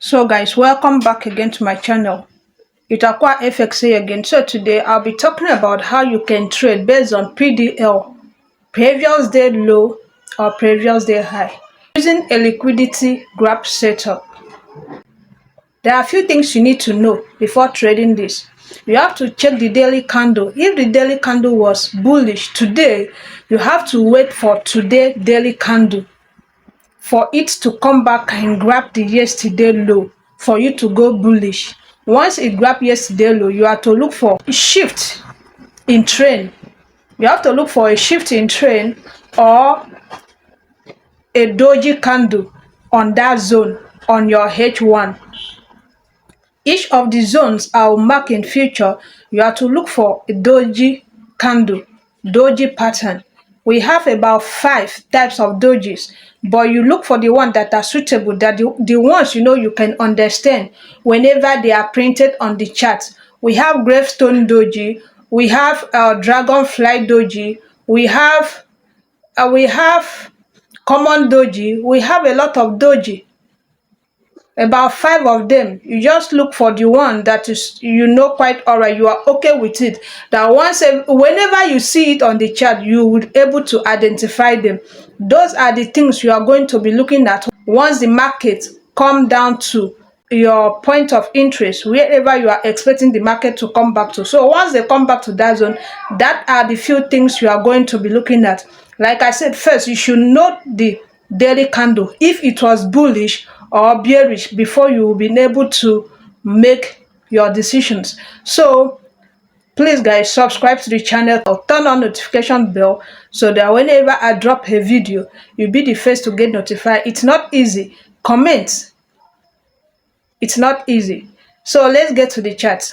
So guys, welcome back again to my channel. Itakuwa FXA again. So today I'll be talking about how you can trade based on PDL, previous day low or previous day high, using a liquidity graph setup. There are a few things you need to know before trading this. You have to check the daily candle. If the daily candle was bullish today, you have to wait for today's daily candle for it to come back and grab the yesterday low for you to go bullish. Once it grab yesterday low, you have to look for a shift in trend. You have to look for a shift in trend or a doji candle on that zone on your H1. Each of the zones I will mark in future, you have to look for a doji candle, doji pattern. We have about 5 types of dojis, but you look for the one that are suitable, that the ones you know you can understand whenever they are printed on the chart. We have gravestone doji, we have dragonfly doji, we have common doji, we have a lot of doji, about 5 of them. You just look for the one that is quite all right, you are okay with it, that whenever you see it on the chart you will be able to identify them. Those are the things you are going to be looking at once the market come down to your point of interest, wherever you are expecting the market to come back to. So once they come back to that zone, that are the few things you are going to be looking at. Like I said, first you should note the daily candle, if it was bullish or bearish, before you will be able to make your decisions. So please guys, subscribe to the channel or turn on notification bell so that whenever I drop a video, you'll be the first to get notified. It's not easy. Comment. It's not easy. So let's get to the chart.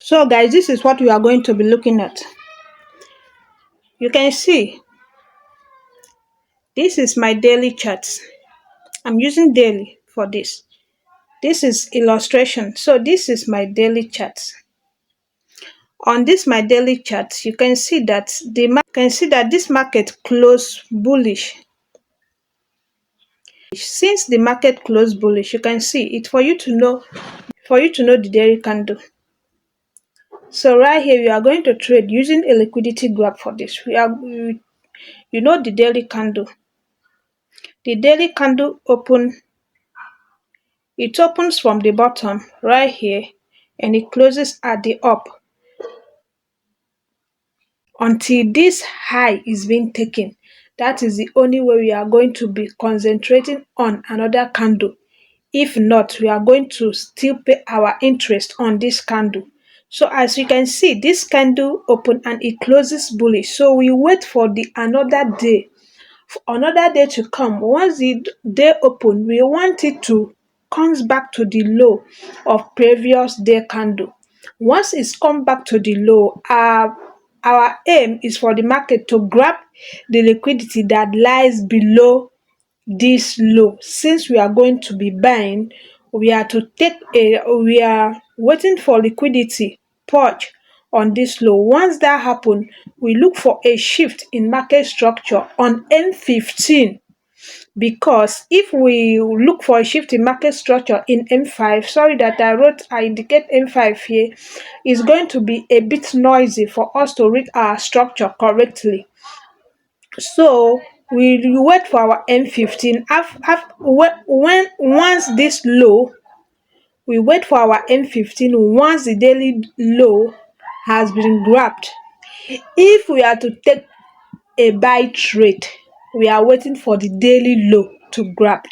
So guys, this is what we are going to be looking at. You can see this is my daily chart. I'm using daily for this. This is illustration. So this is my daily chart. On this my daily chart, you can see that this market closed bullish. Since the market closed bullish, you can see it for you to know the daily candle. So right here, we are going to trade using a liquidity graph for this. The daily candle. The daily candle it opens from the bottom right here and it closes at the up until this high is being taken. That is the only way we are going to be concentrating on another candle. If not, we are going to still pay our interest on this candle. So as you can see, this candle open and it closes bullish. So we wait for another day to come. Once the day open, we want it to comes back to the low of previous day candle. Once it's come back to the low, our aim is for the market to grab the liquidity that lies below this low. Since we are going to be buying, we are waiting for liquidity purge on this low. Once that happen, we look for a shift in market structure on M15, because if we look for a shift in market structure in M5, sorry that I indicate M5 here, is going to be a bit noisy for us to read our structure correctly. So we wait for our M15. Once this low, we wait for our M15. Once the daily low has been grabbed, if we are to take a buy trade, we are waiting for the daily low to grab.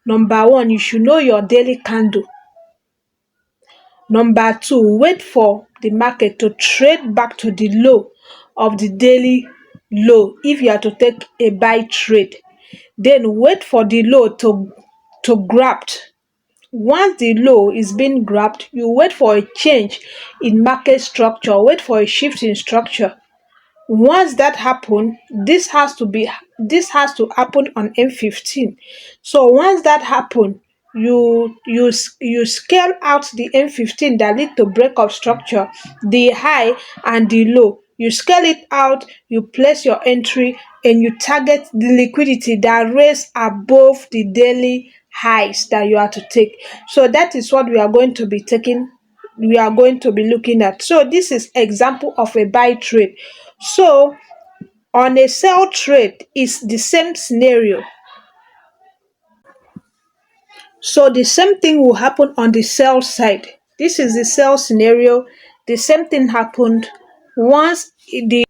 Number one, you should know your daily candle. Number two, wait for the market to trade back to the low of the daily low if you are to take a buy trade. Then wait for the low to grab. Once the low is being grabbed, you wait for a change in market structure, wait for a shift in structure. Once that happen, this has to happen on M15. So once that happen, you scale out the M15 that lead to break of structure, the high and the low. You scale it out, you place your entry, and you target the liquidity that raise above the daily highs that you are to take. So that is what we are going to be taking. We are going to be looking at. So this is example of a buy trade. So on a sell trade, is the same scenario. So the same thing will happen on the sell side. This is the sell scenario. The same thing happened once the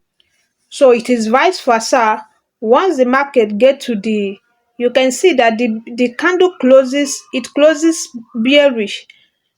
so it is vice versa. Once the market get to the, you can see that the candle closes, it closes bearish.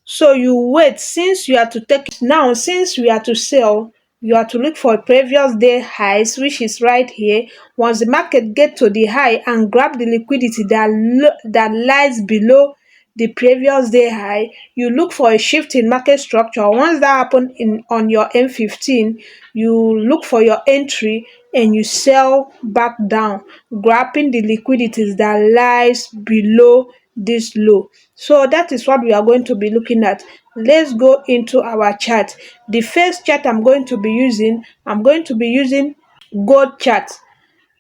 So you wait, since you are to take now, since we are to sell, you are to look for previous day highs, which is right here. Once the market get to the high and grab the liquidity that lies below the previous day high, you look for a shift in market structure. Once that happen in on your M15, you look for your entry and you sell back down, grabbing the liquidities that lies below this low. So that is what we are going to be looking at. Let's go into our chart. The first chart I'm going to be using gold chart,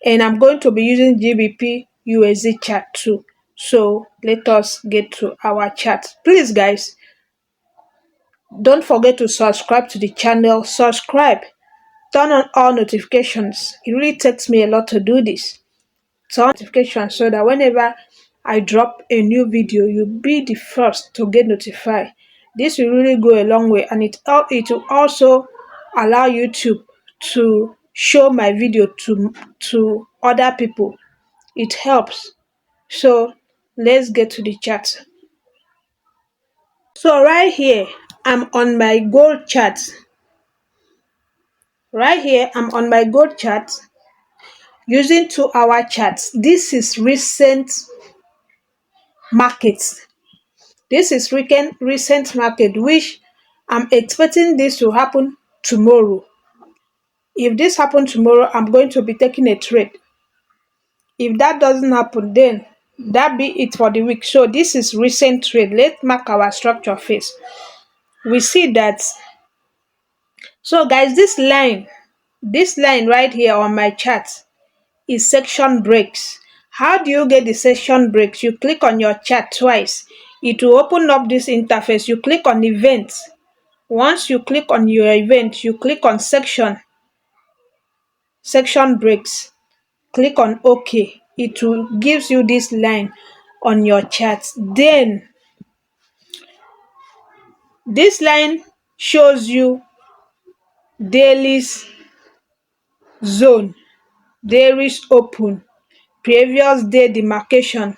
and I'm going to be using GBP USD chart too. So let us get to our chart. Please guys, don't forget to subscribe to the channel. Subscribe, turn on all notifications. It really takes me a lot to do this. Turn on notifications so that whenever I drop a new video, you'll be the first to get notified. This will really go a long way, and it will also allow YouTube to show my video to other people. It helps. So let's get to the chart. So right here, I'm on my gold chart. Right here, I'm on my gold chart using 2-hour charts. This is recent markets. This is recent market, which I'm expecting this to happen tomorrow. If this happens tomorrow, I'm going to be taking a trade. If that doesn't happen, then that be it for the week. So this is recent trade. Let's mark our structure first. We see that. So guys, this line right here on my chart is section breaks. How do you get the section breaks? You click on your chart twice. It will open up this interface. You click on events. Once you click on your event, you click on section breaks. Click on OK. It will gives you this line on your chart. Then this line shows you daily's zone, daily's open, previous day demarcation.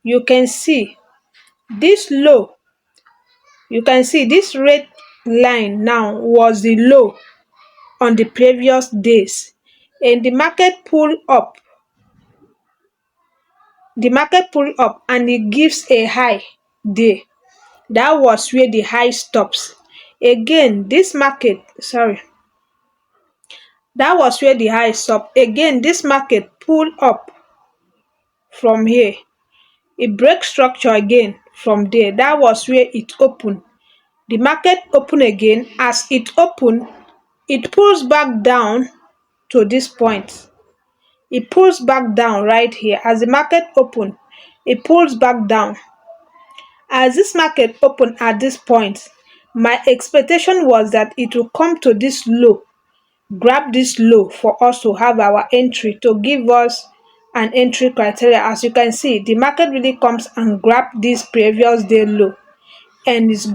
You can see this low. You can see this red line now was the low on the previous days, and the market pull up. The market pull up and it gives a high there. That was where the high stops. Again, this market, sorry, that was where the high stopped. Again, this market pull up from here. It breaks structure again from there. That was where it opened. The market open again. As it opened, it pulls back down to this point. It pulls back down right here. As the market open, it pulls back down. As this market opened at this point, my expectation was that it will come to this low, grab this low for us to have our entry, to give us an entry criteria. As you can see, the market really comes and grab this previous day low, and it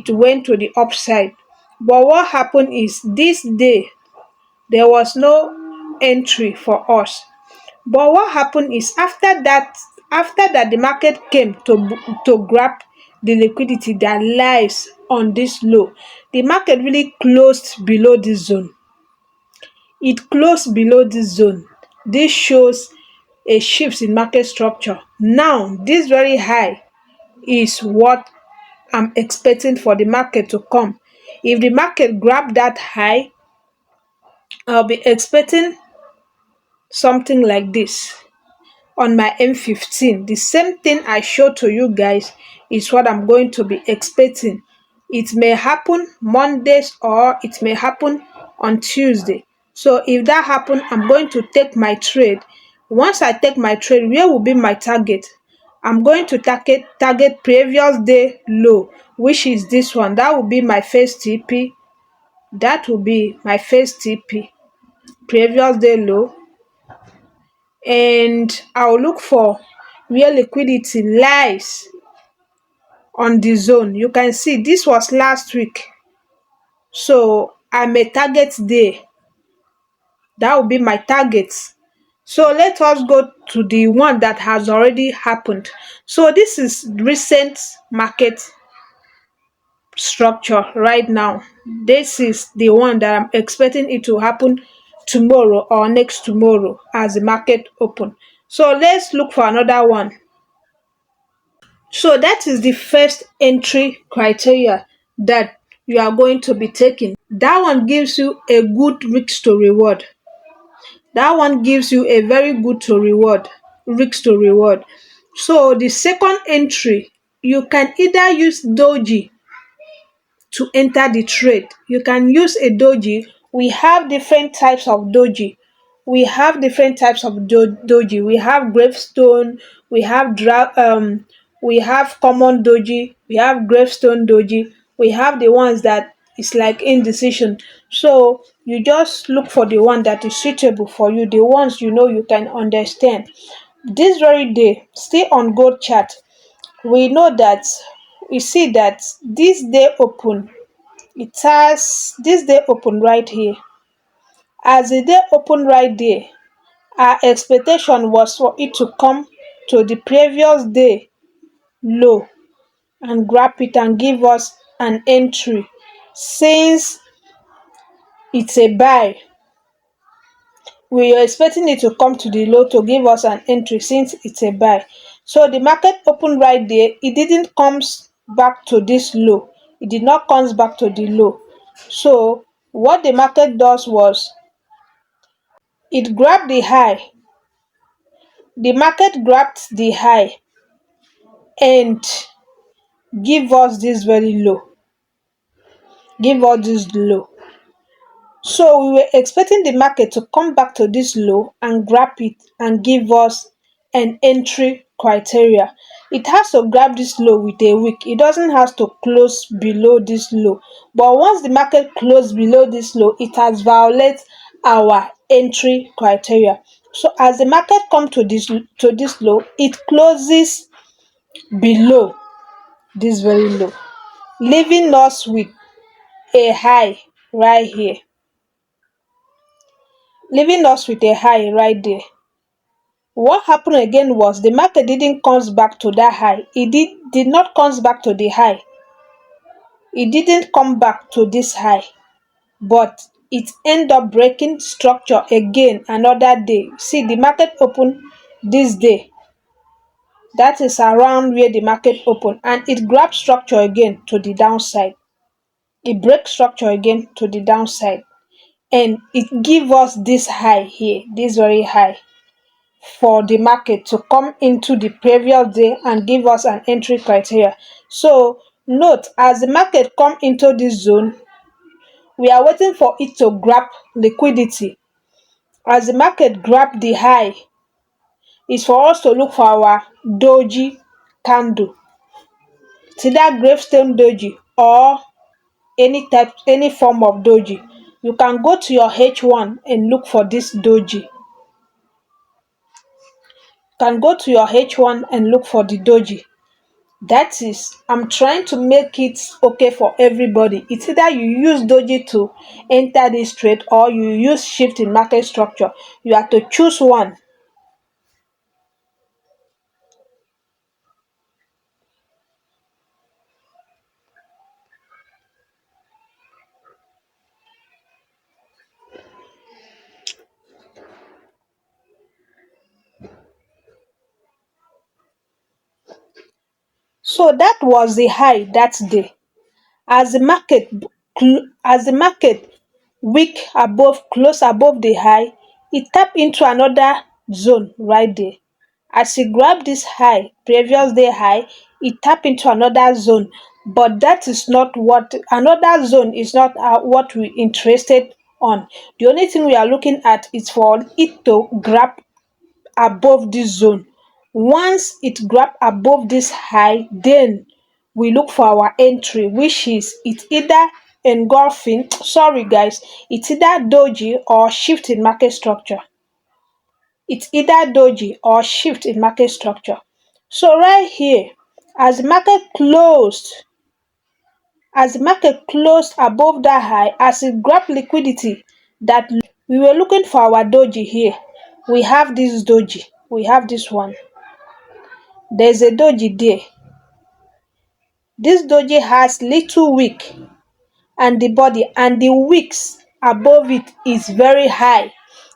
went to the upside. But what happened is this day there was no entry for us. But what happened is after that the market came to grab the liquidity that lies on this low. The market really closed below this zone. It closed below this zone. This shows a shift in market structure. Now this very high is what I'm expecting for the market to come. If the market grab that high, I'll be expecting something like this on my M15. The same thing I showed to you guys is what I'm going to be expecting It may happen Mondays or it may happen on Tuesday. So if that happen, I'm going to take my trade. Once I take my trade, where will be my target? I'm going to target previous day low, which is this one. That will be my first TP. That will be my first TP, previous day low. And I'll look for where liquidity lies on the zone. You can see this was last week. So I'm a target there. That will be my target. So let us go to the one that has already happened. So this is recent market structure right now. This is the one that I'm expecting it to happen tomorrow or next tomorrow as the market open. So let's look for another one. So that is the first entry criteria that you are going to be taking. That one gives you a good risk to reward. That one gives you a very good to reward, risk to reward. So the second entry, you can either use doji to enter the trade. You can use a doji. We have different types of doji. We have different types of doji. We have gravestone, we have we have common doji, we have gravestone doji, we have the ones that is like indecision. So you just look for the one that is suitable for you, the ones you know you can understand. This very day, still on gold chart, we know that we see that this day open, it has this day open right here. As the day open right there, our expectation was for it to come to the previous day low and grab it and give us an entry. Since it's a buy, we are expecting it to come to the low to give us an entry since it's a buy. So the market opened right there. It didn't comes back to this low. It did not comes back to the low. So what the market does was it grabbed the high. The market grabbed the high and give us this very low. Give us this low. So we were expecting the market to come back to this low and grab it and give us an entry criteria. It has to grab this low with a wick. It doesn't have to close below this low. But once the market close below this low, it has violated our entry criteria. So as the market come to this low, it closes below this very low, leaving us with a high right here. Leaving us with a high right there. What happened again was the market didn't comes back to that high. It did not comes back to the high. It didn't come back to this high, but it ended up breaking structure again another day. See, the market opened this day. That is around where the market opened, and it grabbed structure again to the downside. It breaks structure again to the downside, and it give us this high here, this very high, for the market to come into the previous day and give us an entry criteria. So note, as the market come into this zone, we are waiting for it to grab liquidity. As the market grab the high, is for us to look for our doji candle. It's either gravestone doji or any form of doji. You can go to your H1 and look for this doji. Can go to your H1 and look for the doji. That is, I'm trying to make it okay for everybody. It's either you use doji to enter this trade or you use shift in market structure. You have to choose one. So that was the high that day. As the market as the market wick above, close above the high, it tap into another zone right there. As e grab this high, previous day high, it tap into another zone. but that is not what another zone is not what we interested on. The only thing we are looking at is for it to grab above this zone. Once it grab above this high, then we look for our entry, which is it's either engulfing sorry guys, it's either doji or shift in market structure. It's either doji or shift in market structure. So right here, as the market closed, as the market closed above that high, as it grabbed liquidity, that we were looking for our doji here. We have this doji, we have this one. There's a doji there. This doji has little wick and the body, and the wicks above it is very high.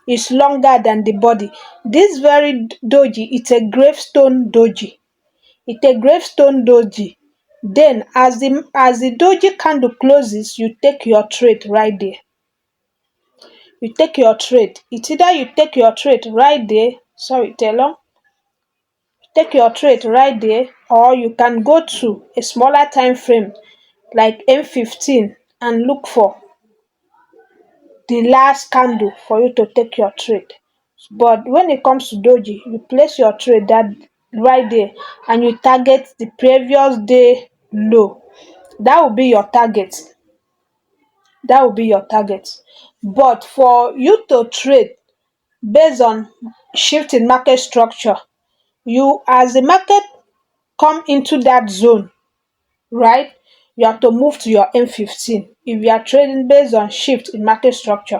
It's longer than the body. This very doji, it's a gravestone doji. It's a gravestone doji. Then as the doji candle closes, you take your trade right there. You take your trade. It's either you take your trade right there. Sorry, Telon. Take your trade right there, or you can go to a smaller time frame like M15 and look for the last candle for you to take your trade. But when it comes to doji, you place your trade that right there and you target the previous day low. That will be your target. That will be your target. But for you to trade based on shift in market structure, you as the market come into that zone, right? You have to move to your M15 if you are trading based on shift in market structure.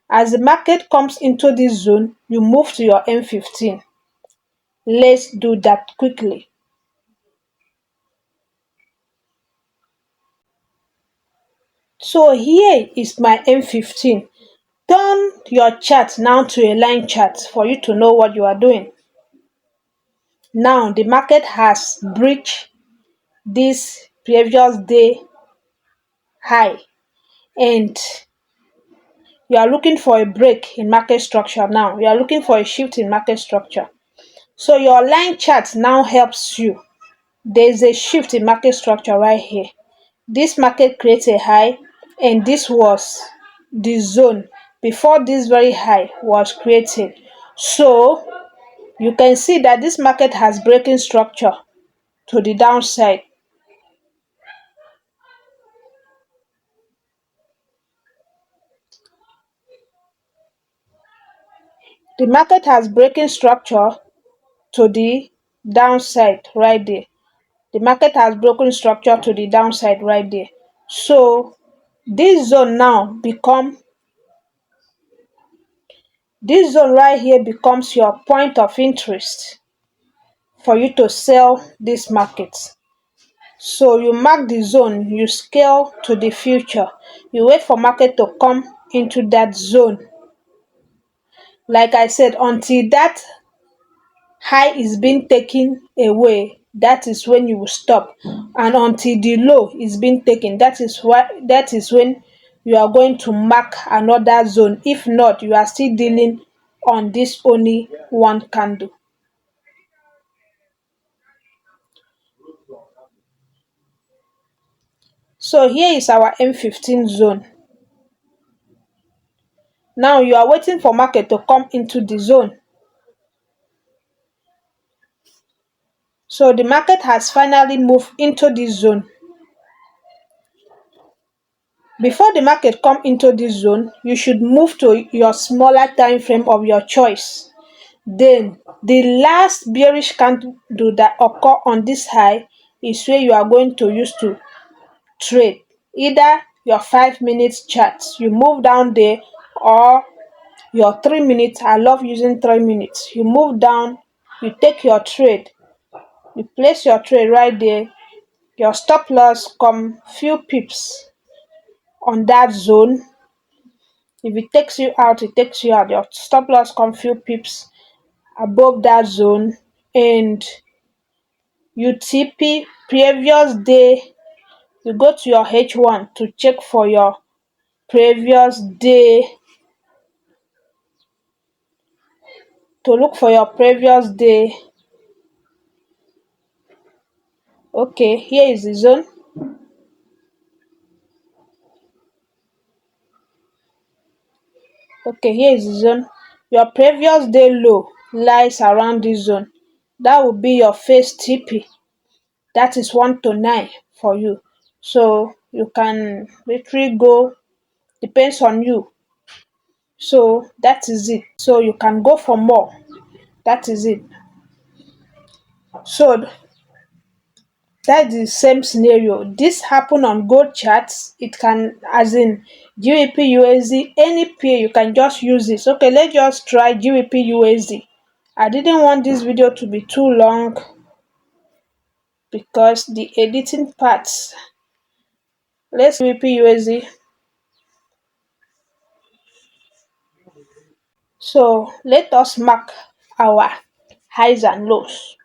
As the market comes into this zone, you move to your M15. Let's do that quickly. So here is my M15. Turn your chart now to a line chart for you to know what you are doing. Now the market has breached this previous day high, and you are looking for a break in market structure now. You are looking for a shift in market structure. So your line chart now helps you. There is a shift in market structure right here. This market creates a high, and this was the zone before this very high was created. So you can see that this market has breaking structure to the downside. The market has breaking structure to the downside right there. The market has broken structure to the downside right there. So this zone now become this zone right here becomes your point of interest for you to sell this market. So you mark the zone, you scale to the future, you wait for market to come into that zone. Like I said, until that high is being taken away, that is when you will stop. And until the low is being taken, that is when you are going to mark another zone. If not, you are still dealing on this only one candle. So here is our M15 zone. Now you are waiting for market to come into the zone. So the market has finally moved into this zone. Before the market come into this zone, you should move to your smaller time frame of your choice. Then the last bearish candle that occur on this high is where you are going to use to trade. Either your 5 minutes chart, you move down there, or your 3 minutes. I love using 3 minutes. You move down, you take your trade, you place your trade right there. Your stop loss come few pips on that zone. If it takes you out, it takes you out. Your stop loss come few pips above that zone, and you TP previous day. You go to your H1 to check for your previous day, to look for your previous day. Okay, here is the zone. Okay, here is the zone. Your previous day low lies around this zone. That will be your face TP. That is 1 to 9 for you. So you can literally go, depends on you. So that is it. So you can go for more. That is it. So that's the same scenario. This happen on gold charts. It can, as in GBP USD, any pair you can just use this. Okay, let's just try GBP USD. I didn't want this video to be too long because the editing parts. Let's GBP USD. So let us mark our highs and lows.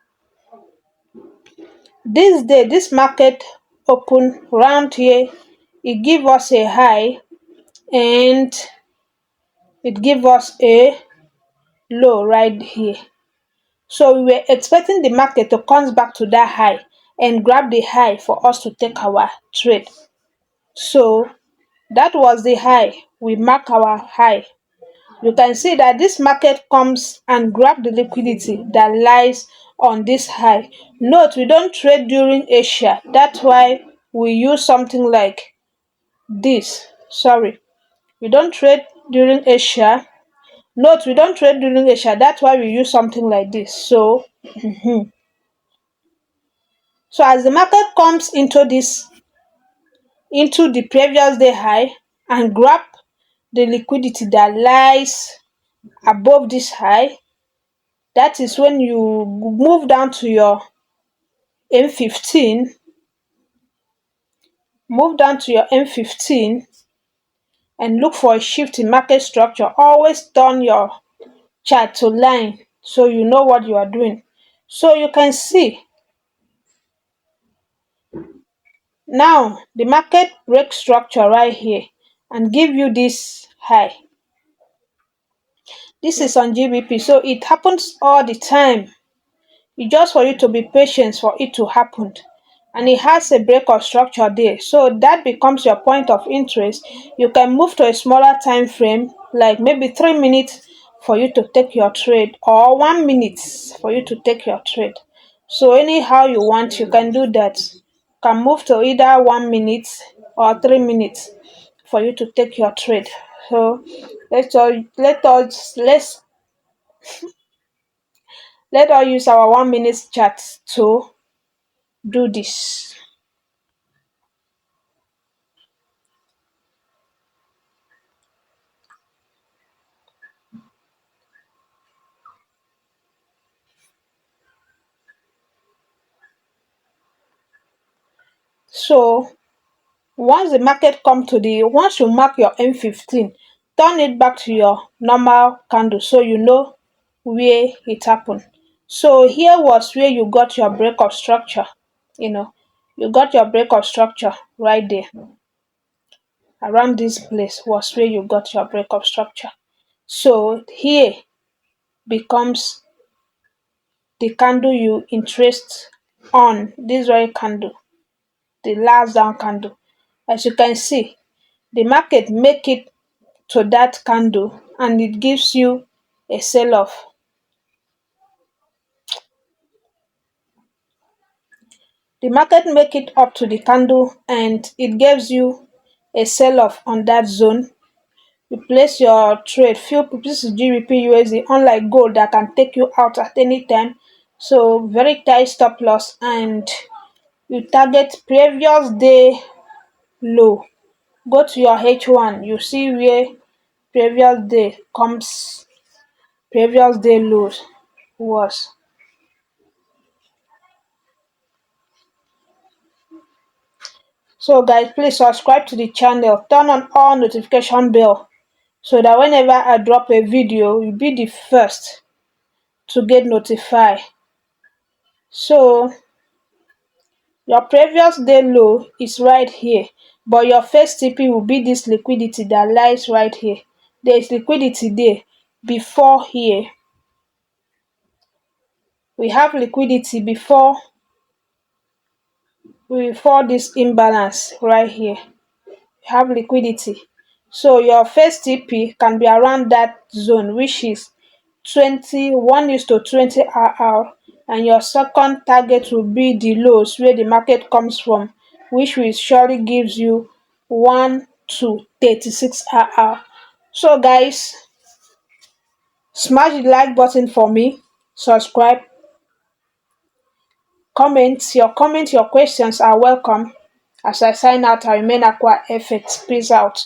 This day, this market open round here. It give us a high and it give us a low right here. So we were expecting the market to come back to that high and grab the high for us to take our trade. So that was the high. We mark our high. You can see that this market comes and grab the liquidity that lies on this high. Note, we don't trade during Asia. That's why we use something like this. Sorry, we don't trade during Asia. Note, we don't trade during Asia. That's why we use something like this. So as the market comes into the previous day high and grab the liquidity that lies above this high, that is when you move down to your M15, move down to your M15 and look for a shift in market structure. Always turn your chart to line so you know what you are doing. So you can see now the market break structure right here and give you this high. This is on GBP, so it happens all the time. It's just for you to be patient for it to happen. And it has a break of structure there. So that becomes your point of interest. You can move to a smaller time frame, like maybe 3 minutes for you to take your trade, or 1 minute for you to take your trade. So anyhow you want, you can do that. You can move to either 1 minute or 3 minutes for you to take your trade. So let us use our 1 minute chart to do this. So once you mark your M15, turn it back to your normal candle so you know where it happened. So here was where you got your break of structure. You know, you got your break of structure right there. Around this place was where you got your break of structure. So here becomes the candle you interest on, this very candle, the last down candle. As you can see, the market make it to that candle and it gives you a sell off. The market make it up to the candle and it gives you a sell off on that zone. You place your trade. Few this is GBP USD, unlike gold that can take you out at any time. So very tight stop loss and you target previous day low. Go to your H1, you see where previous day lows was. So guys, please subscribe to the channel, turn on all notification bell so that whenever I drop a video, you'll be the first to get notified. So your previous day low is right here, but your first TP will be this liquidity that lies right here. There is liquidity there before here. We have liquidity before this imbalance right here. We have liquidity. So your first TP can be around that zone, which is 21 is to 20 RR, and your second target will be the lows where the market comes from, which will surely gives you 1 to 36 RR. So guys, smash the like button for me, subscribe, comment, your questions are welcome. As I sign out, I remain Aqua FX. Peace out.